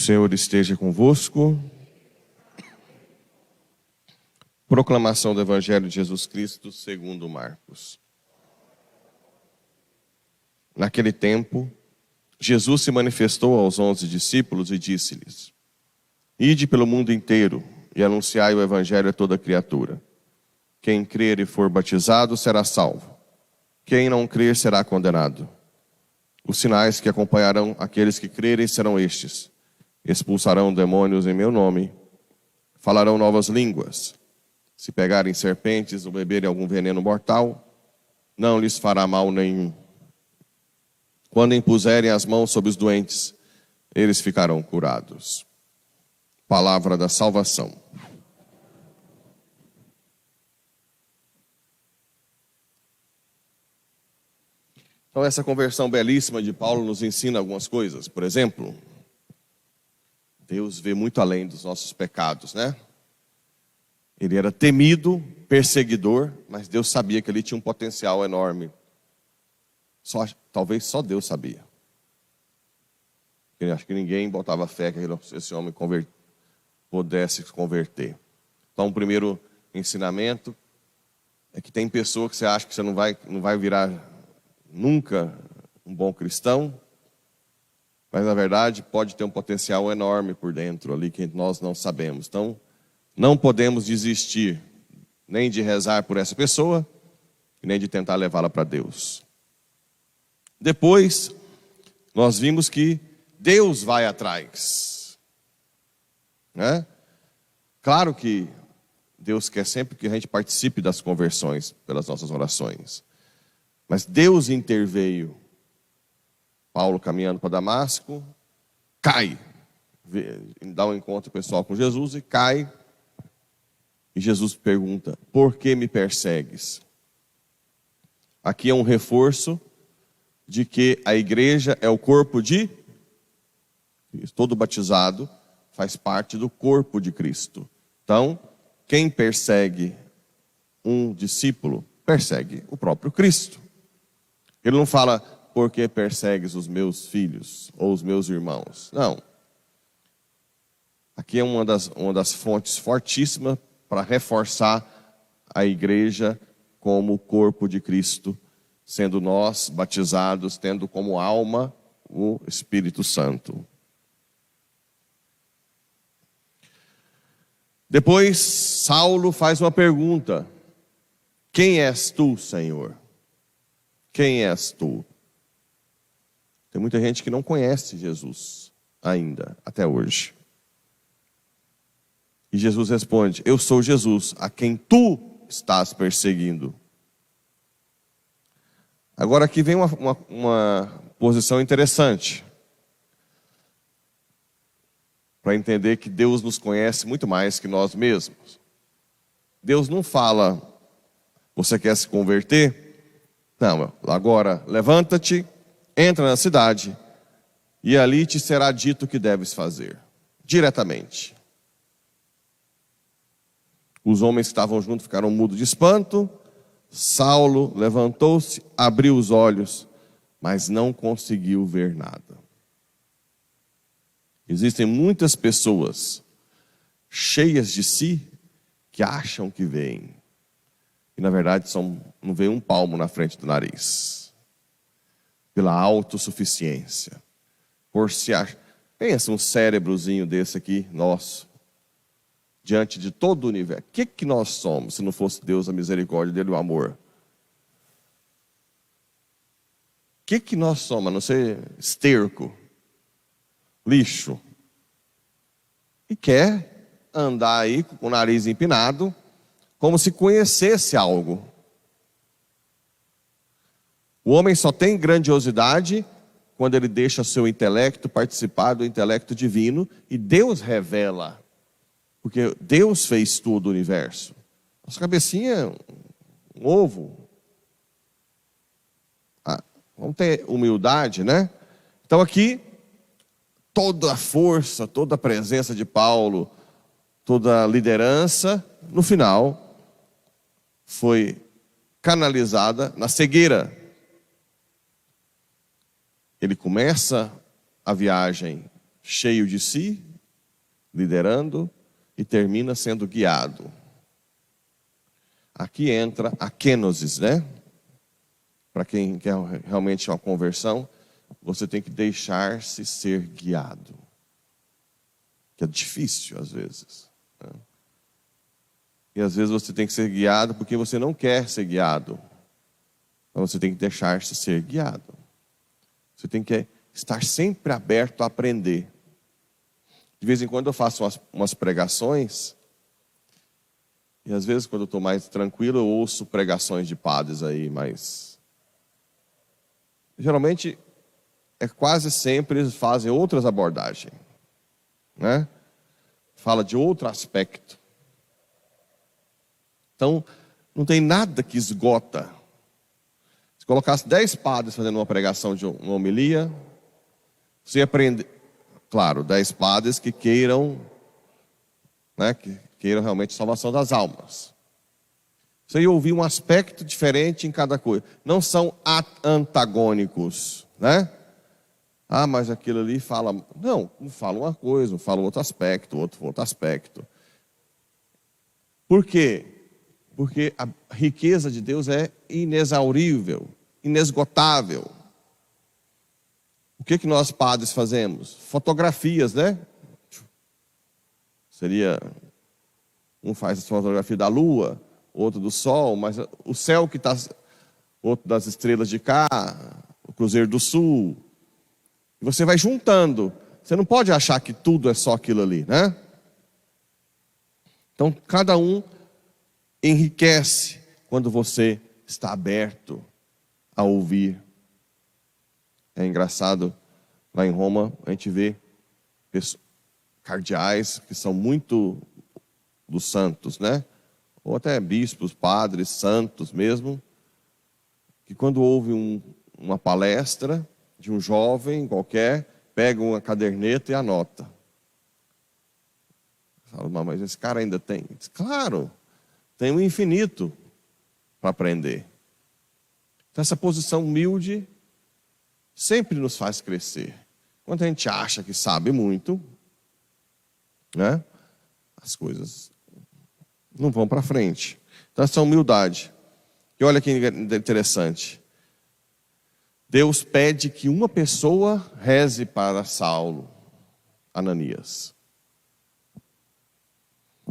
Senhor esteja convosco. Proclamação do Evangelho de Jesus Cristo segundo Marcos. Naquele tempo, Jesus se manifestou aos 11 discípulos e disse-lhes: Ide pelo mundo inteiro e anunciai o Evangelho a toda criatura. Quem crer e for batizado será salvo. Quem não crer será condenado. Os sinais que acompanharão aqueles que crerem serão estes: expulsarão demônios em meu nome, falarão novas línguas. Se pegarem serpentes ou beberem algum veneno mortal, não lhes fará mal nenhum. Quando impuserem as mãos sobre os doentes, eles ficarão curados. Palavra da salvação. Então, essa conversão belíssima de Paulo nos ensina algumas coisas. Por exemplo, Deus vê muito além dos nossos pecados, né? Ele era temido, perseguidor, mas Deus sabia que ele tinha um potencial enorme. Talvez só Deus sabia. Eu acho que ninguém botava fé que esse homem pudesse se converter. Então, o primeiro ensinamento é que tem pessoa que você acha que você não vai virar nunca um bom cristão, mas na verdade pode ter um potencial enorme por dentro ali que nós não sabemos. Então, não podemos desistir nem de rezar por essa pessoa, nem de tentar levá-la para Deus. Depois, nós vimos que Deus vai atrás, né? Claro que Deus quer sempre que a gente participe das conversões pelas nossas orações, mas Deus interveio. Paulo caminhando para Damasco, cai, dá um encontro pessoal com Jesus e cai. E Jesus pergunta: por que me persegues? Aqui é um reforço de que a igreja é o corpo de Cristo. Todo batizado faz parte do corpo de Cristo. Então, quem persegue um discípulo, persegue o próprio Cristo. Ele não fala: por que persegues os meus filhos ou os meus irmãos? Não. Aqui é uma das fontes fortíssimas para reforçar a igreja como o corpo de Cristo, sendo nós batizados, tendo como alma o Espírito Santo. Depois, Saulo faz uma pergunta: quem és tu, Senhor? Quem és tu? Tem muita gente que não conhece Jesus ainda, até hoje. E Jesus responde: eu sou Jesus, a quem tu estás perseguindo. Agora aqui vem uma posição interessante, para entender que Deus nos conhece muito mais que nós mesmos. Deus não fala: você quer se converter? Não, agora levanta-te, entra na cidade, e ali te será dito o que deves fazer, diretamente. Os homens que estavam juntos ficaram mudos de espanto. Saulo levantou-se, abriu os olhos, mas não conseguiu ver nada. Existem muitas pessoas cheias de si que acham que veem, e na verdade não vê um palmo na frente do nariz. Pela autossuficiência. Por se achar. Pensa um cérebrozinho desse aqui, nosso, diante de todo o universo. O que nós somos, se não fosse Deus, a misericórdia dele e o amor? O que nós somos, a não ser esterco, lixo? E quer andar aí com o nariz empinado, como se conhecesse algo. O homem só tem grandiosidade quando ele deixa seu intelecto participar do intelecto divino e Deus revela. Porque Deus fez tudo o universo. Nossa cabecinha é um ovo. Vamos ter humildade, né? Então aqui, toda a força, toda a presença de Paulo, toda a liderança, no final, foi canalizada na cegueira. Ele começa a viagem cheio de si, liderando, e termina sendo guiado. Aqui entra a kenosis, né? Para quem quer realmente uma conversão, você tem que deixar-se ser guiado. Que é difícil às vezes, né? E às vezes você tem que ser guiado porque você não quer ser guiado. Então você tem que deixar-se ser guiado. Você tem que estar sempre aberto a aprender. De vez em quando eu faço umas pregações, e às vezes quando eu estou mais tranquilo eu ouço pregações de padres aí, mas geralmente quase sempre eles fazem outras abordagens, né? Fala de outro aspecto. Então, não tem nada que esgota. Se colocasse 10 padres fazendo uma pregação de uma homilia, você ia aprender, claro, 10 padres que queiram, né, que queiram realmente a salvação das almas. Você ia ouvir um aspecto diferente em cada coisa. Não são antagônicos, né? Ah, mas aquilo ali fala... Não, um fala uma coisa, um fala outro aspecto, outro aspecto. Por quê? Porque a riqueza de Deus é inexaurível, inesgotável. O que nós padres fazemos? Fotografias, né? Seria... Um faz a fotografia da lua, outro do sol, mas o céu que está... Outro das estrelas de cá, o Cruzeiro do Sul... E você vai juntando. Você não pode achar que tudo é só aquilo ali, né? Então, cada um enriquece quando você está aberto a ouvir. É engraçado, lá em Roma, a gente vê cardeais que são muito dos santos, né? Ou até bispos, padres, santos mesmo, que quando ouvem uma palestra de um jovem qualquer, pega uma caderneta e anota. Fala, mas esse cara ainda tem? Diz, claro, tem um infinito para aprender. Então essa posição humilde sempre nos faz crescer. Quando a gente acha que sabe muito, né, as coisas não vão para frente. Então essa humildade. E olha que interessante. Deus pede que uma pessoa reze para Saulo, Ananias.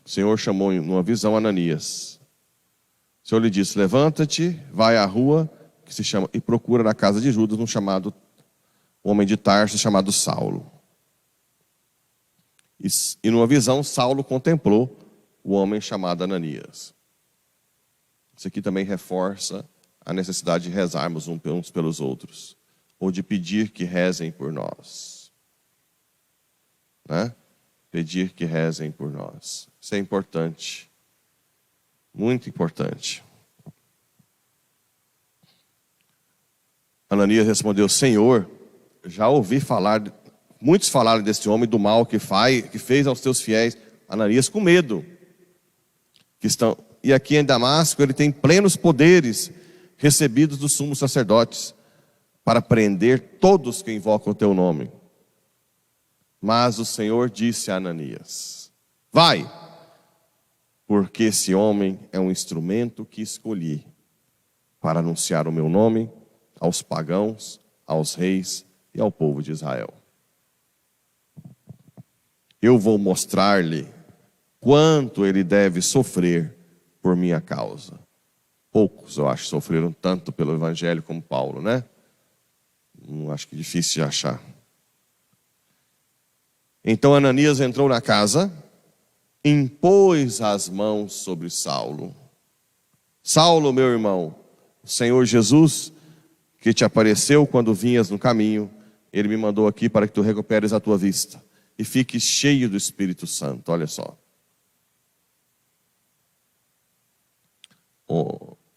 O Senhor chamou numa visão Ananias. O Senhor lhe disse, levanta-te, vai à rua que se chama, e procura na casa de Judas um homem de Tarso chamado Saulo. E numa visão Saulo contemplou o homem chamado Ananias. Isso aqui também reforça a necessidade de rezarmos uns pelos outros, ou de pedir que rezem por nós, né? Pedir que rezem por nós. Isso é importante, muito importante. Ananias respondeu, Senhor, já ouvi falar, muitos falaram deste homem, do mal que fez aos teus fiéis. Ananias com medo, e aqui em Damasco ele tem plenos poderes, recebidos dos sumos sacerdotes, para prender todos que invocam o teu nome. Mas o Senhor disse a Ananias, vai, porque esse homem é um instrumento que escolhi para anunciar o meu nome aos pagãos, aos reis e ao povo de Israel. Eu vou mostrar-lhe quanto ele deve sofrer por minha causa. Poucos, eu acho, sofreram tanto pelo Evangelho como Paulo, né? Acho que é difícil de achar. Então Ananias entrou na casa, impôs as mãos sobre Saulo. Saulo, meu irmão, o Senhor Jesus, que te apareceu quando vinhas no caminho, Ele me mandou aqui para que tu recuperes a tua vista e fiques cheio do Espírito Santo. Olha só.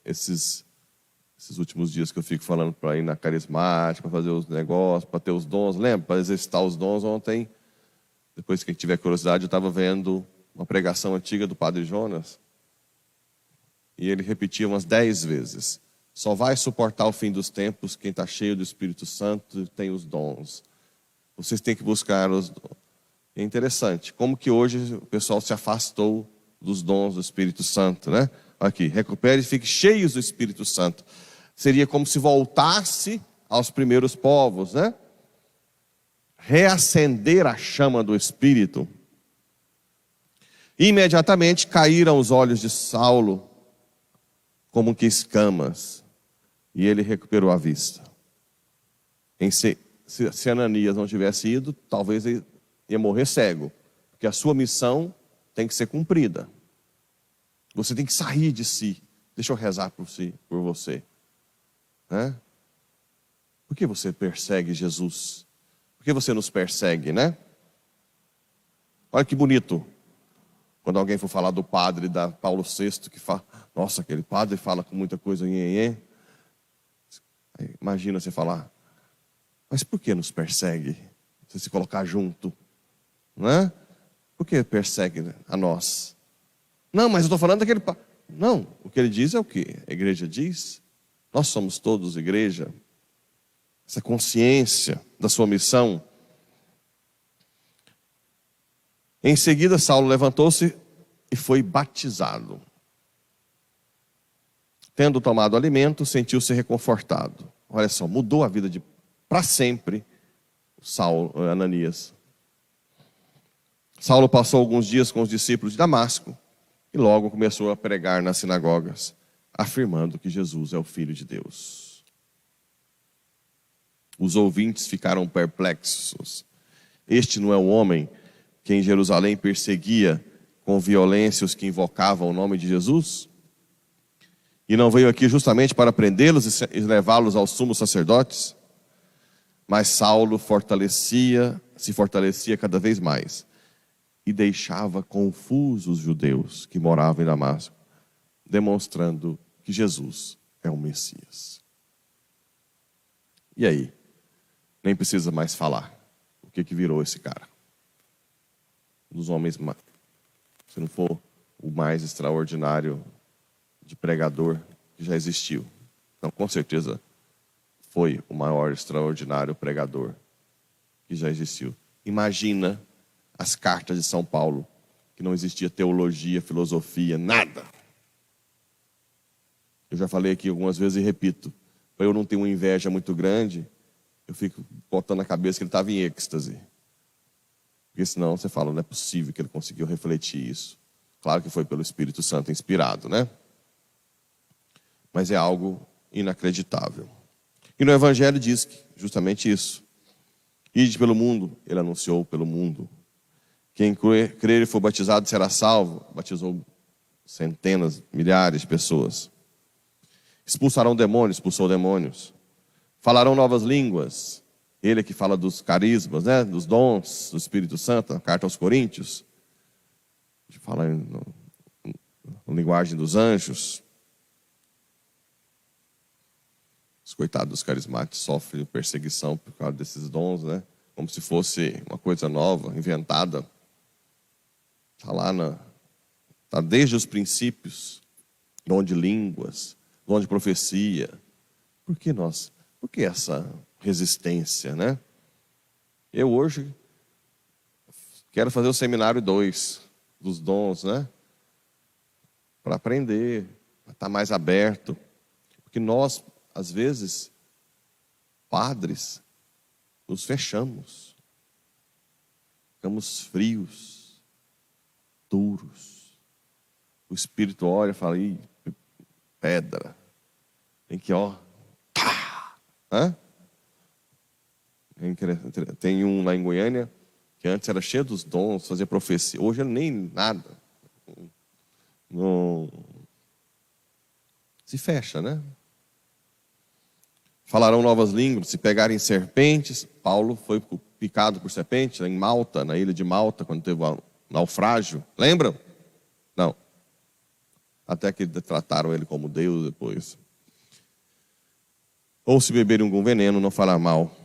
Esses últimos dias que eu fico falando para ir na carismática, para fazer os negócios, para ter os dons, lembra? Para exercitar os dons. Ontem, depois que tiver curiosidade, eu estava vendo uma pregação antiga do Padre Jonas, e ele repetia umas 10 vezes, só vai suportar o fim dos tempos quem está cheio do Espírito Santo e tem os dons Vocês têm que buscar os dons. É interessante, como que hoje o pessoal se afastou dos dons do Espírito Santo, né? Aqui, recupere e fique cheios do Espírito Santo. Seria como se voltasse aos primeiros povos, né? Reacender a chama do Espírito. Imediatamente caíram os olhos de Saulo como que escamas, e ele recuperou a vista. Se Ananias não tivesse ido, talvez ele ia morrer cego, porque a sua missão tem que ser cumprida. Você tem que sair de si. Deixa eu rezar por você. Né? Por que você persegue Jesus? Por que você nos persegue, né? Olha que bonito. Quando alguém for falar do padre da Paulo VI, que fala, nossa, aquele padre fala com muita coisa, imagina você falar, mas por que nos persegue? Você se colocar junto, não é? Por que persegue a nós? Não, mas eu estou falando daquele padre. Não, o que ele diz é o que a igreja diz. Nós somos todos igreja. Essa consciência da sua missão. Em seguida, Saulo levantou-se e foi batizado. Tendo tomado alimento, sentiu-se reconfortado. Olha só, mudou a vida para sempre Ananias. Saulo passou alguns dias com os discípulos de Damasco e logo começou a pregar nas sinagogas, afirmando que Jesus é o Filho de Deus. Os ouvintes ficaram perplexos. Este não é o homem que em Jerusalém perseguia com violência os que invocavam o nome de Jesus? E não veio aqui justamente para prendê-los e levá-los aos sumos sacerdotes? Mas Saulo se fortalecia cada vez mais e deixava confusos os judeus que moravam em Damasco, demonstrando que Jesus é o Messias. E aí? Nem precisa mais falar o que virou esse cara. Um dos homens, se não for o mais extraordinário de pregador que já existiu. Então, com certeza, foi o maior extraordinário pregador que já existiu. Imagina as cartas de São Paulo, que não existia teologia, filosofia, nada. Eu já falei aqui algumas vezes e repito, para eu não ter uma inveja muito grande, eu fico botando na cabeça que ele estava em êxtase. Porque senão você fala, não é possível que ele conseguiu refletir isso. Claro que foi pelo Espírito Santo inspirado, né? Mas é algo inacreditável. E no Evangelho diz justamente isso. Ide pelo mundo, ele anunciou pelo mundo. Quem crer e for batizado será salvo. Batizou centenas, milhares de pessoas. Expulsarão demônios, expulsou demônios. Falarão novas línguas. Ele que fala dos carismas, né? Dos dons do Espírito Santo, a carta aos Coríntios. Fala na linguagem dos anjos. Os coitados dos carismáticos sofrem perseguição por causa desses dons, né? Como se fosse uma coisa nova, inventada. Está lá, está desde os princípios, dom de línguas, dom de profecia. Por que essa resistência, né? Eu hoje quero fazer o seminário 2 dos dons, né? Para aprender, para estar mais aberto. Porque nós, às vezes, padres, nos fechamos. Ficamos frios, duros. O Espírito olha e fala, ih, pedra. Tem que, pá! Hã? Tem um lá em Goiânia, que antes era cheio dos dons, fazia profecia. Hoje ele nem nada. Não se fecha, né? Falarão novas línguas, se pegarem serpentes. Paulo foi picado por serpente em Malta, na ilha de Malta, quando teve o naufrágio. Lembram? Não. Até que trataram ele como Deus depois. Ou se beberem algum veneno, não fará mal.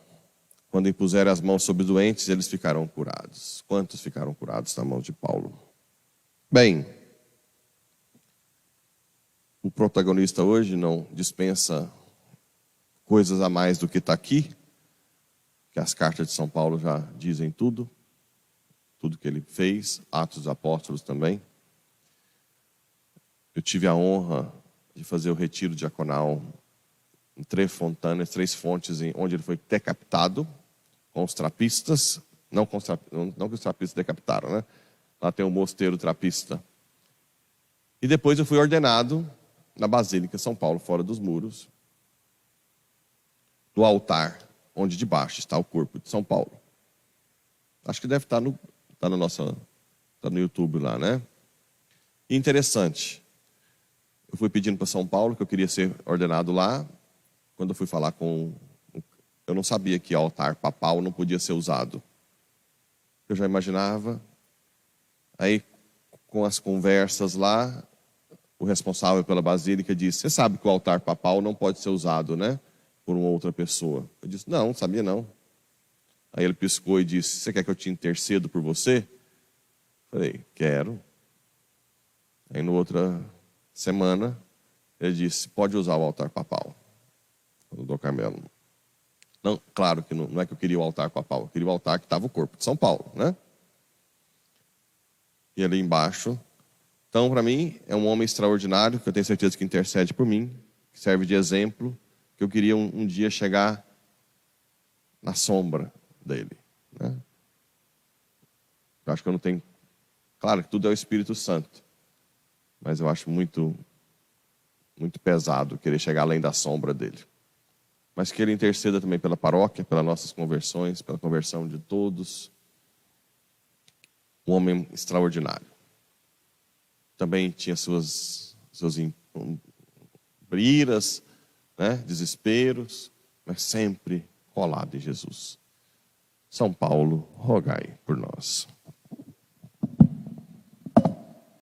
Quando impuserem as mãos sobre os doentes, eles ficarão curados. Quantos ficaram curados na mão de Paulo? Bem, o protagonista hoje não dispensa coisas a mais do que está aqui, que as cartas de São Paulo já dizem tudo que ele fez, Atos dos Apóstolos também. Eu tive a honra de fazer o retiro diaconal em Três Fontanas, Três Fontes, onde ele foi decapitado com os trapistas, não que os trapistas decapitaram, né? Lá tem um mosteiro trapista. E depois eu fui ordenado na Basílica São Paulo, fora dos muros, do altar, onde debaixo está o corpo de São Paulo. Acho que deve estar tá no YouTube lá, né? E interessante, eu fui pedindo para São Paulo que eu queria ser ordenado lá. Quando eu fui falar eu não sabia que altar papal não podia ser usado. Eu já imaginava. Aí, com as conversas lá, o responsável pela basílica disse: você sabe que o altar papal não pode ser usado, né, por uma outra pessoa? Eu disse: não sabia não. Aí ele piscou e disse: você quer que eu te intercedo por você? Falei: quero. Aí, na outra semana, ele disse: pode usar o altar papal. O Dom Carmelo. Não, claro que não é que eu queria o altar papal, eu queria o altar que estava o corpo de São Paulo, né? E ali embaixo. Então, para mim, é um homem extraordinário, que eu tenho certeza que intercede por mim, que serve de exemplo, que eu queria um dia chegar na sombra dele, né? Eu acho que eu não tenho... Claro que tudo é o Espírito Santo, mas eu acho muito pesado querer chegar além da sombra dele. Mas que ele interceda também pela paróquia, pelas nossas conversões, pela conversão de todos. Um homem extraordinário. Também tinha suas briras, né, desesperos, mas sempre colado em Jesus. São Paulo, rogai por nós.